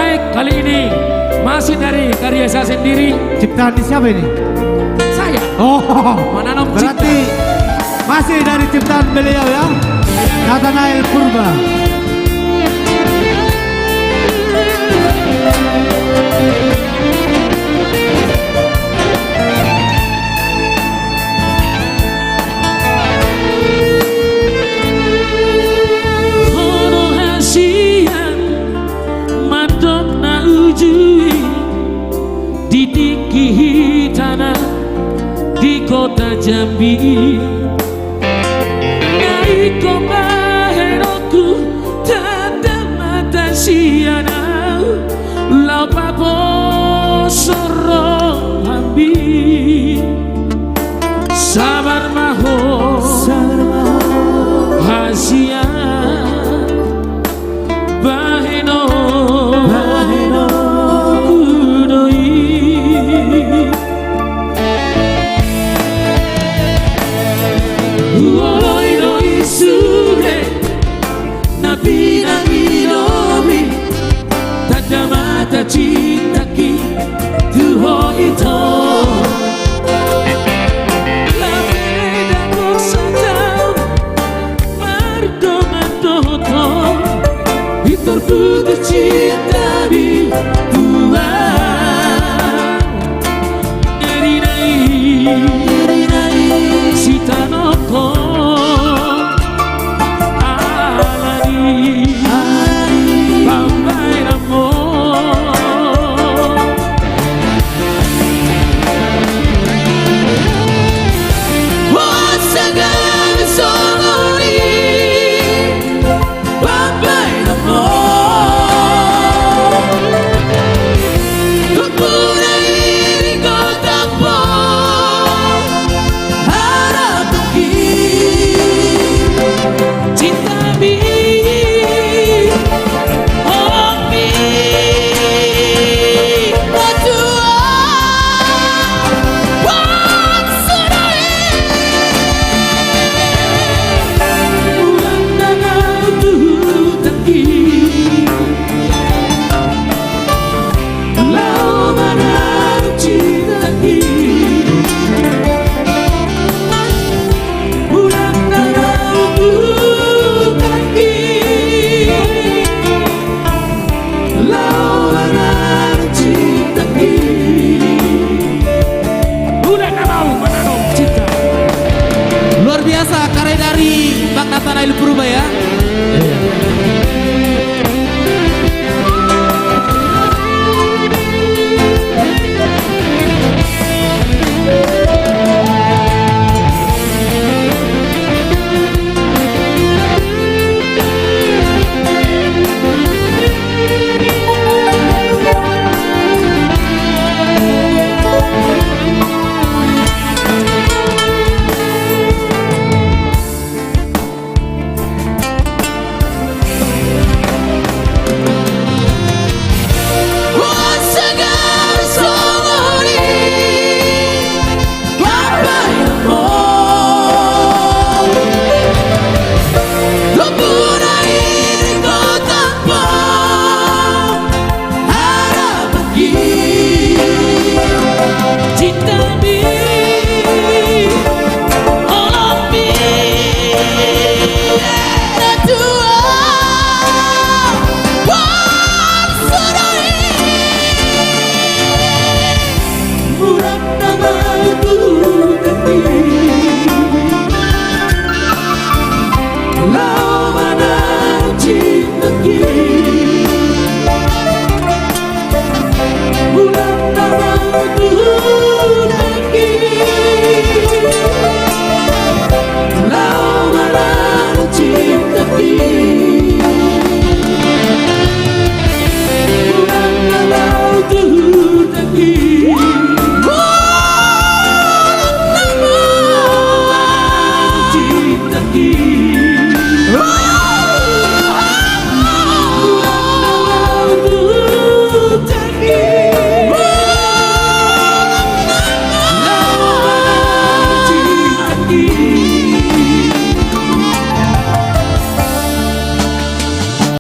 Baik, kali ini masih dari karya saya sendiri. Ciptaan di siapa ini? Saya. Oh, Menanam berarti masih dari ciptaan beliau ya, Nathanael Purba. Didiki tanah di kota Jambi, naiko baheroku tanda mata siana lau papo soro hambi sabar maho hasia baheno cinta kita itu lameda bosan mardomato itu putus cinta di Tuhan nerinai sitanoko alani bambai ramo. Karya dari Bang Nathanael Purba ya. Bulan